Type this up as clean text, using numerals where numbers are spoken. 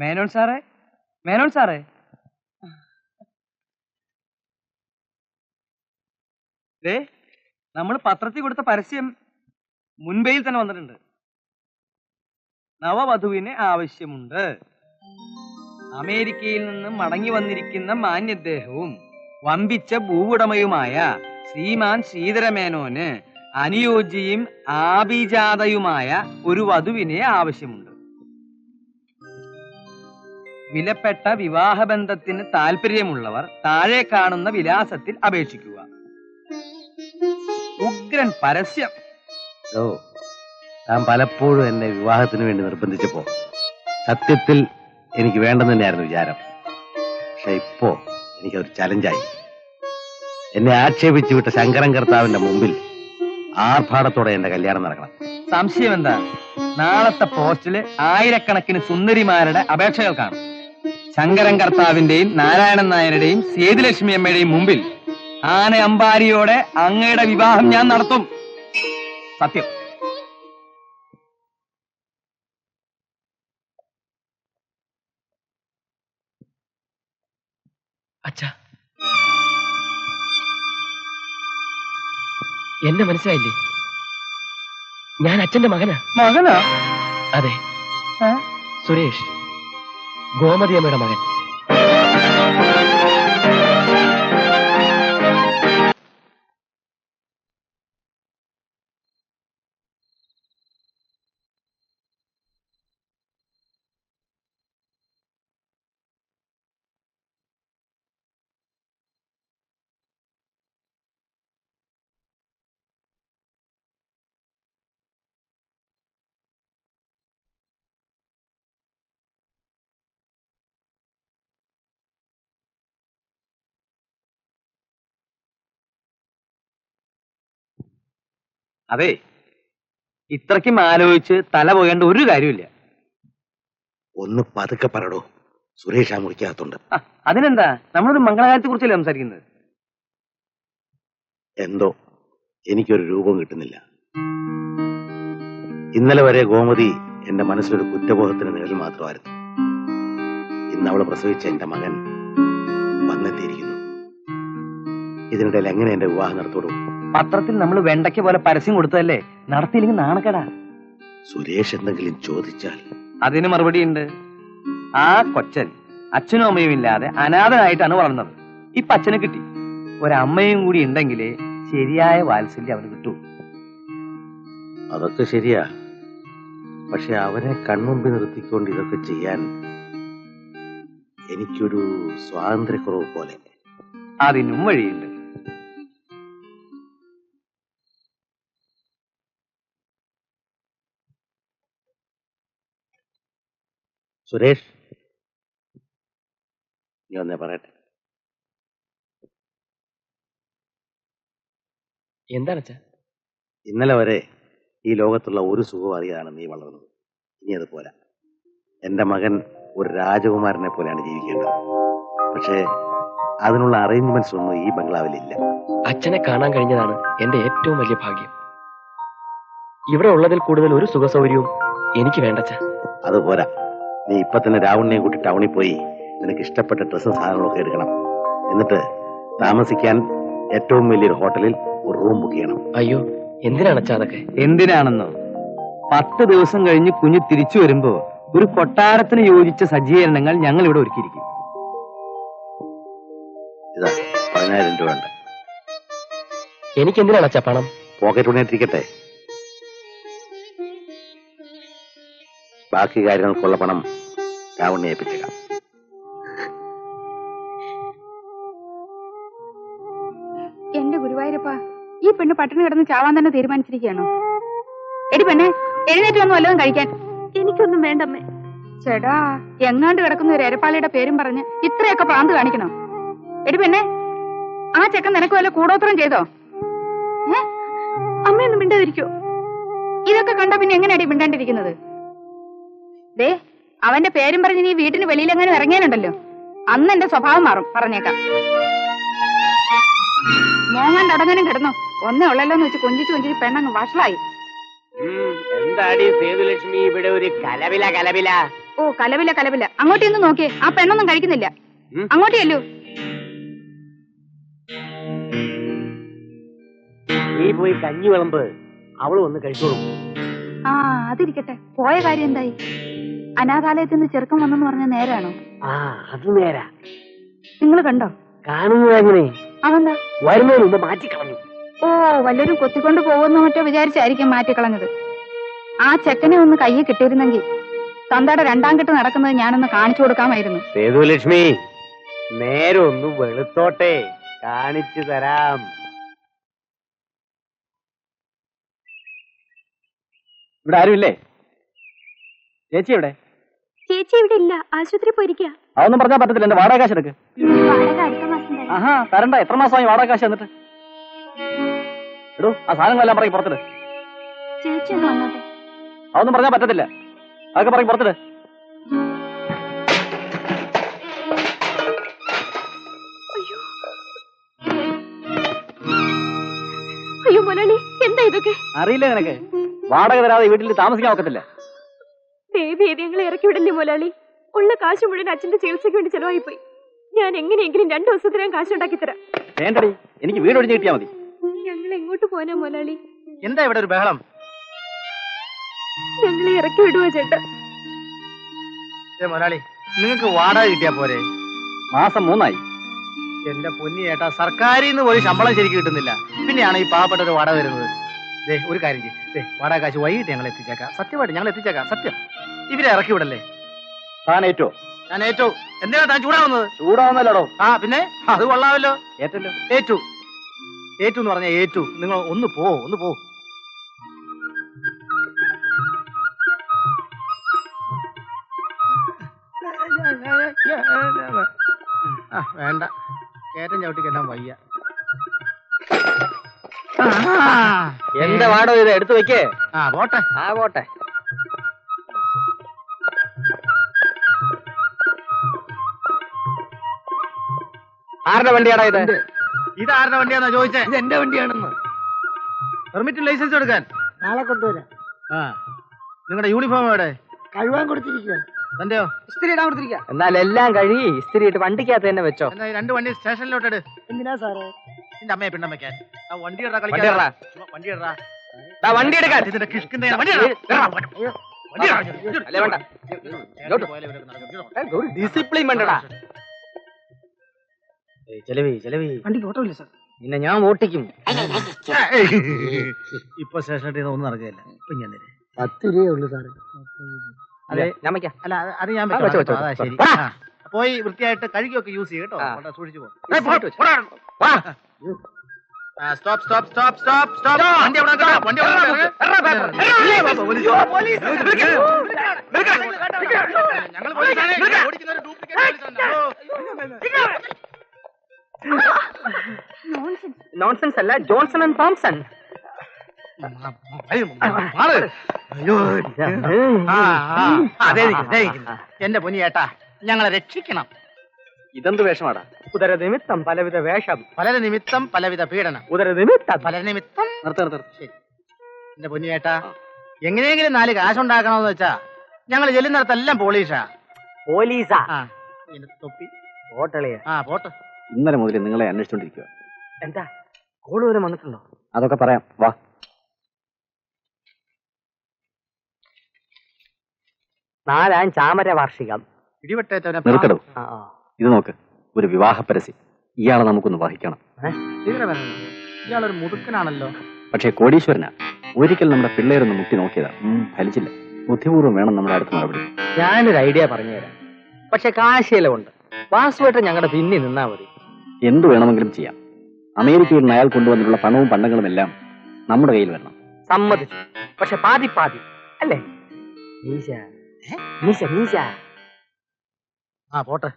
മേനോൻ സാറേ, മേനോൻ സാറേ, നമ്മൾ പത്രത്തിൽ കൊടുത്ത പരസ്യം മുൻപേയിൽ തന്നെ വന്നിട്ടുണ്ട്. നവവധുവിന് ആവശ്യമുണ്ട്. അമേരിക്കയിൽ നിന്ന് മടങ്ങി വന്നിരിക്കുന്ന മാന്യദ്ദേഹവും വമ്പിച്ച ഭൂവുടമയുമായ ശ്രീമാൻ ശ്രീധരമേനോന് അനുയോജ്യയും ആഭിജാതയുമായ ഒരു വധുവിനെ ആവശ്യമുണ്ട്. വിലപ്പെട്ട വിവാഹബന്ധത്തിന് താല്പര്യമുള്ളവർ താഴെ കാണുന്ന വിലാസത്തിൽ അപേക്ഷിക്കുക. ഉഗ്രൻ പരസ്യം. താൻ പലപ്പോഴും എന്നെ വിവാഹത്തിന് വേണ്ടി നിർബന്ധിച്ചപ്പോ സത്യത്തിൽ എനിക്ക് വേണ്ടെന്ന് തന്നെയായിരുന്നു വിചാരം. പക്ഷെ ഇപ്പോ എനിക്കതൊരു ചലഞ്ചായി. എന്നെ ആക്ഷേപിച്ചു വിട്ട ശങ്കരൻ കർത്താവിന്റെ മുമ്പിൽ ആർഭാടത്തോടെ എന്റെ കല്യാണം നടക്കണം. സംശയം എന്താ? നാളത്തെ പോസ്റ്റില് ആയിരക്കണക്കിന് സുന്ദരിമാരുടെ അപേക്ഷകൾ കാണും. ശങ്കരൻ കർത്താവിന്റെയും നാരായണൻ നായരുടെയും സേതുലക്ഷ്മി അമ്മയുടെയും മുമ്പിൽ ആന അമ്പാരിയോടെ അങ്ങയുടെ വിവാഹം ഞാൻ നടത്തും. സത്യം. അച്ഛാ, എന്നെ മനസ്സിലായില്ലേ? ഞാൻ അച്ഛന്റെ മകനാ. മകനാ? അതെ, സുരേഷ്, ഗോമതി അമ്മയുടെ മകൻ. അതെ, ഇത്രയ്ക്കും ആലോചിച്ച് തല പോകേണ്ട ഒരു കാര്യമില്ല. ഒന്ന് പതുക്കെ പറടോ, സുരേഷ് ആ മുറിക്കകത്തുണ്ട്. അതിനെന്താ, നമ്മളൊരു മംഗളകാര്യത്തെ കുറിച്ചല്ലേ സംസാരിക്കുന്നത്? എന്തോ എനിക്കൊരു രൂപം കിട്ടുന്നില്ല. ഇന്നലെ വരെ ഗോമതി എന്റെ മനസ്സിലൊരു കുറ്റബോധത്തിന് നിഴൽ മാത്രമായിരുന്നു. ഇന്ന് അവള് പ്രസവിച്ച എന്റെ മകൻ വന്നെത്തിയിരിക്കുന്നു. ഇതിനിടയിൽ എങ്ങനെ എന്റെ വിവാഹം നടത്തോളൂ? പത്രത്തിൽ നമ്മൾ വെണ്ടയ്ക്ക് പോലെ പരസ്യം കൊടുത്തതല്ലേ, നടത്തിയില്ലെങ്കിൽ നാണക്കേടാ. സുരേഷ് എന്തെങ്കിലും ചോദിച്ചാൽ അതിന് മറുപടിയുണ്ട്. ആ കൊച്ചൻ അച്ഛനും അമ്മയും ഇല്ലാതെ അനാഥനായിട്ടാണ് വളർന്നത്. ഇപ്പൊ അച്ഛനെ കിട്ടി. ഒരമ്മയും കൂടി ഉണ്ടെങ്കിലേ ശരിയായ വാത്സല്യം അവന് കിട്ടൂ. അതൊക്കെ ശരിയാ. പക്ഷെ അവരെ കൺമുമ്പിൽ നിർത്തിക്കൊണ്ട് ഇതൊക്കെ ചെയ്യാൻ എനിക്കൊരു സ്വാതന്ത്ര്യക്കുറവ് പോലെ. അതിനും വഴിയുണ്ട്. സുരേഷ്, നീ ഒന്നേ പറയട്ടെ. എന്താണ് അച്ഛാ? ഇന്നലെ വരെ ഈ ലോകത്തുള്ള ഒരു സുഖം അറിയാതാണ് നീ വളർന്നത്. ഇനി അത് പോരാ. എന്റെ മകൻ ഒരു രാജകുമാരനെ പോലെയാണ് ജീവിക്കേണ്ടത്. പക്ഷേ അതിനുള്ള അറേഞ്ച്മെന്റ്സ് ഒന്നും ഈ ബംഗ്ലാവിലില്ല. അച്ഛനെ കാണാൻ കഴിഞ്ഞതാണ് എന്റെ ഏറ്റവും വലിയ ഭാഗ്യം. ഇവിടെ ഉള്ളതിൽ കൂടുതൽ ഒരു സുഖ സൗകര്യവും എനിക്ക് വേണ്ടച്ച. അത് പോരാ. നീ ഇപ്പൊ തന്നെ രാവണിനെ കൂട്ടി ടൗണിൽ പോയി നിനക്ക് ഇഷ്ടപ്പെട്ട ഡ്രസ്സും സാധനങ്ങളൊക്കെ എടുക്കണം. എന്നിട്ട് താമസിക്കാൻ ഏറ്റവും വലിയൊരു ഹോട്ടലിൽ ഒരു റൂം ബുക്ക് ചെയ്യണം. അയ്യോ, എന്തിനാണ് അച്ഛാ അതൊക്കെ? എന്തിനാണെന്നോ, 10 ദിവസം കഴിഞ്ഞ് കുഞ്ഞ് തിരിച്ചു വരുമ്പോ ഒരു കൊട്ടാരത്തിന് യോജിച്ച സജ്ജീകരണങ്ങൾ ഞങ്ങൾ ഇവിടെ ഒരുക്കിയിരിക്കും. ഇതാ 10,000 രൂപ ഉണ്ട്. എനിക്ക് എന്തിനാണ് അച്ഛാ പണം? പോക്കറ്റ് ഉണർത്തിരിക്കട്ടെ. ബാക്കി കാര്യങ്ങൾക്കുള്ള പണം രാവണിനെ ഏൽപ്പിച്ചേക്കാം. എന്റെ ഗുരുവായൂരപ്പ, ഈ പെണ്ണ് പട്ടിണി കിടന്ന് ചാവാൻ തന്നെ തീരുമാനിച്ചിരിക്കുകയാണോ? എടി പെണ്ണെ, എഴുന്നേറ്റ് വന്നു വല്ലതും കഴിക്കാൻ. എനിക്കൊന്നും വേണ്ടമ്മേ. ചേടാ, എങ്ങാണ്ട് കിടക്കുന്ന ഒരു എരപ്പാളിയുടെ പേരും പറഞ്ഞ് ഇത്രയൊക്കെ പ്രാന്ത് കാണിക്കണോ? എടി പെണ്ണെ, ആ ചെക്കൻ നിനക്ക് വല്ല കൂടോത്രം ചെയ്തോ? അമ്മയൊന്നും മിണ്ടാതിരിക്കോ? ഇതൊക്കെ കണ്ടാ പിന്നെ എങ്ങനെയാടി മിണ്ടാണ്ടിരിക്കുന്നത്? ദേ, അവന്റെ പേരും പറഞ്ഞ് നീ വീട്ടിന് വെളിയിലെങ്ങാനും ഇറങ്ങിയാലുണ്ടല്ലോ, അന്ന് എന്റെ സ്വഭാവം മാറും, പറഞ്ഞേക്കാം. മോങ്ങാണ്ട് അടങ്ങാനും കിടന്നോ? ഒന്നേ ഉള്ളല്ലോന്ന് വെച്ച് കൊഞ്ചിച്ച് പെണ്ണങ്ങ് വഷളായി. എന്താടി സേതുലക്ഷ്മി ഇവിടെ ഒരു കലവില? ഓ കലവില്ല കലവില്ല. അങ്ങോട്ടൊന്ന് നോക്കിയേ, ആ പെണ്ണൊന്നും കഴിക്കുന്നില്ല. അങ്ങോട്ടേയല്ലോ. നീ പോയി കഞ്ഞി വിളമ്പ്, അവള് വന്ന് കഴിച്ചോളൂ. ആ അതിരിക്കട്ടെ, പോയ കാര്യം എന്തായി? അനാഥാലയത്തിൽ നിന്ന് ചെറുക്കം വന്നെന്ന് പറഞ്ഞ നേരാണോ? ആ അത് നേരാ. നിങ്ങൾ കണ്ടോ? കാണുന്നത് എങ്ങനെ? അതെന്താ? വരുന്നതിന് മുമ്പ് മാറ്റിക്കളഞ്ഞു. ഓ വല്ലവരും കൊത്തിക്കൊണ്ട് പോകുന്ന മറ്റോ വിചാരിച്ചായിരിക്കും മാറ്റിക്കളഞ്ഞത്. ആ ചെക്കനെ ഒന്ന് കയ്യിൽ കിട്ടിയിരുന്നെങ്കിൽ തന്തയുടെ രണ്ടാം കെട്ട് നടക്കുന്നത് ഞാനൊന്ന് കാണിച്ചു കൊടുക്കാമായിരുന്നു. സേതുലക്ഷ്മി, നേരെ ഒന്ന് വെളുത്തോട്ടെ, കാണിച്ചു തരാം. ഇവിടെ ആരുമില്ലേ? ചേച്ചി എവിടെ? ചേച്ചി ഇവിടെ ഇല്ല, ആശുപത്രി പോയിരിക്കുക. അതൊന്നും പറഞ്ഞാൽ പറ്റത്തില്ല. എന്റെ വാടക കാശ് എടുക്ക്. വാടക അടുത്ത മാസം തരാം. ആഹാ തരണ്ട. എത്ര മാസമായി വാടക കാശ് എന്നിട്ട്? എടോ ആ സാധനങ്ങളെല്ലാം പറയും പുറത്തിട്. ചേച്ചി ഒന്ന് വന്നോട്ടെ. അതൊന്നും പറഞ്ഞാൽ പറ്റത്തില്ല. അതൊക്കെ പറയും പുറത്തിട്. അയ്യോ മുരളി, എന്താ ഇതൊക്കെ? അറിയില്ല നിനക്ക്? വാടക തരാതെ വീട്ടിൽ താമസിക്കാൻ ഒക്കത്തില്ല. ദേവിയെ ഞങ്ങളെ ഇറക്കി വിടല്ലേ മുരളി. ഉള്ള കാശ് മുഴുവൻ അച്ഛന്റെ ചികിത്സയ്ക്ക് വേണ്ടി ചെലവായി പോയി. ഞാൻ എങ്ങനെയെങ്കിലും 2 ദിവസത്തിനകം കാശുണ്ടാക്കി തരാം. വേണ്ടടി, എനിക്ക് വീട് ഒഴിഞ്ഞ് കിട്ടിയാൽ മതി. ഞങ്ങൾ എങ്ങോട്ട് പോനാ മുരളി? എന്താ ഇവിടെ ഒരു ബഹളം? ഞങ്ങളെ ഇറക്കി വിടുവാ ചേട്ടാ. മുതലാളി, നിങ്ങൾക്ക് വാടക കിട്ടിയാ പോരെ? മാസം 3 എന്റെ പൊന്നി ഏട്ടാ, സർക്കാരിൽ നിന്ന് പോയി ശമ്പളം ശരിക്കും കിട്ടുന്നില്ല, പിന്നെയാണ് ഈ പാവപ്പെട്ട ഒരു വാടക വരുന്നത്. ഒരു കാര്യം ചെയ്യ്, വാടക കാശ് വൈകിട്ട് ഞങ്ങൾ എത്തിച്ചേക്കാം. സത്യമായിട്ട് ഞങ്ങൾ എത്തിച്ചേക്കാം, സത്യം. ഇവരെ ഇറക്കി വിടല്ലേ? താൻ ഏറ്റോ? ഞാൻ ഏറ്റു. എന്തിനാ താൻ ചൂടാവുന്നത്? ചൂടാവുന്നല്ലോടോ. ആ പിന്നെ അത് കൊള്ളാമല്ലോ. ഏറ്റല്ലോ. ഏറ്റു ഏറ്റു എന്ന് പറഞ്ഞാൽ ഏറ്റു. നിങ്ങൾ ഒന്ന് പോ. വേണ്ട, കയറ്റം ചവിട്ടിക്കെല്ലാം വയ്യ. എന്താ വാടോ ഇത്? എടുത്തു വെക്കേ. പോട്ടെ. പോട്ടെ. ആരുടെ വണ്ടിയാടാ ഇത്? ഇതാരുടെ വണ്ടിയാന്നാ ചോദിച്ചേ? ഇത് എന്റെ വണ്ടിയാണെന്ന്. പെർമിറ്റും ലൈസൻസും എടുക്കാൻ നാളെ കൊണ്ടുവരാം. നിങ്ങളുടെ യൂണിഫോം എവിടെ? കഴിവാൻ കൊടുത്തിരിക്കുക. എന്റെയോ? ഇസ്തിരി ഇടാൻ കൊടുത്തിരിക്കുക. എന്നാൽ എല്ലാം കഴുകി ഇസ്തിരി ഇട്ട് വണ്ടിക്കകത്ത് തന്നെ വെച്ചോ. എന്നാ ഈ 2 വണ്ടി സ്റ്റേഷനിലോട്ട് ഇട്. എന്തിനാ സാറേ? നിന്റെ അമ്മയെ പിണ്ണം വെക്കാൻ. ആ വണ്ടി ഇടാ, വണ്ടി ഇടടാ. വണ്ടി ഇടാ. വണ്ടി എടുക്കാൻ. ഇതിന്റെ കിഷ്കിന്റെ വണ്ടി ഇടാ. വണ്ടി ഇടാ. അല്ലേ വേണ്ട. ഒരു ഡിസിപ്ലിൻ വേണ്ടടാ. ചെലവി വണ്ടിക്ക് ഓട്ടോ ഇല്ല സാർ. നിന്നെ ഞാൻ ഓട്ടിക്കും. ഇപ്പൊ സ്റ്റേഷനിൽ ഒന്നും നടക്കുകയില്ല. ഇപ്പൊ ഞാൻ 10 രൂപയേ ഉള്ളൂ സാറേ. അതെ, ഞാൻ വെക്കാം. അല്ല അത് ഞാൻ വെച്ചോ, വെച്ചോ. വെച്ചോ. അതാ ശരി. പോയി വൃത്തിയായിട്ട് കഴുകിയൊക്കെ യൂസ് ചെയ്യും കേട്ടോ. അവിടെ സൂക്ഷിച്ചു പോ. സ്റ്റോപ്പ്. വണ്ടി അവിടെ വെക്കണ്ട. വണ്ടി അവിടെ വെക്കണ്ട. ഞങ്ങൾ പോലീസാണ്. ഓടിക്കുന്ന ഒരു ഡ്യൂപ്ലിക്കേറ്റ് പോലീസാണ്. നോൺസെൻസ് അല്ല, ജോൺസൺ ആൻഡ് തോംസൺ. എന്റെ പൊന്നി ഏട്ടാ, ഞങ്ങളെ രക്ഷിക്കണം. ഇതെന്ത് വേഷമാടാ? ഉദര നിമിത്തം പലവിധ വേഷം, പലര നിമിത്തം പലവിധ പീഡനം, ഉദര നിമിത്തം പലര നിമിത്തം. ശരി എന്റെ പൊന്നി ഏട്ടാ, എങ്ങനെയെങ്കിലും 4 കാശുണ്ടാക്കണമെന്ന് വെച്ചാ ഞങ്ങൾ ചെല്ലുന്നിടത്തെല്ലാം പോലീസാ. പോലീസാ? തൊപ്പി ഓട്ടളിയ. പോട്ടെ. ഇന്നലെ മുതൽ നിങ്ങളെ അന്വേഷിച്ചോണ്ടിരിക്കുക. എന്താ കോള് വരെ വന്നിട്ടുണ്ടോ? അതൊക്കെ പറയാം, വാ. നാലാം ചാമര വാർഷികം. ഇടിവെട്ടേറ്റവനെ നിർത്തടോ. ആ, ഇത് നോക്ക്, ഒരു വിവാഹ പരസ്യം. ഇയാളെ നമുക്കൊന്ന് വഹിക്കണം. ഇയാളൊരു മുതുക്കനാണല്ലോ. പക്ഷേ കോടീശ്വരനാ. ഒരിക്കൽ നമ്മുടെ പിള്ളേരൊന്ന് മുട്ടി നോക്കിയതാ, ഫലിച്ചില്ല. ബുദ്ധിപൂർവ്വം വേണം നമ്മുടെ അടുത്ത് നടപടി. ഞാനൊരു ഐഡിയ പറഞ്ഞുതരാം. പക്ഷെ കാശിയിലുണ്ട്. വാസുവായിട്ട് ഞങ്ങളുടെ പിന്നി നിന്നാ മതി. എന്തു വേണമെങ്കിലും ചെയ്യാം. അമേരിക്കയിൽ നിന്ന് അയാൾ കൊണ്ടുവന്നിട്ടുള്ള പണവും പണ്ടങ്ങളും എല്ലാം നമ്മുടെ കയ്യിൽ വരണം. സമ്മതിച്ചു. പക്ഷെ പാതി പാതി അല്ലേ? മീശ. പോട്ടെ.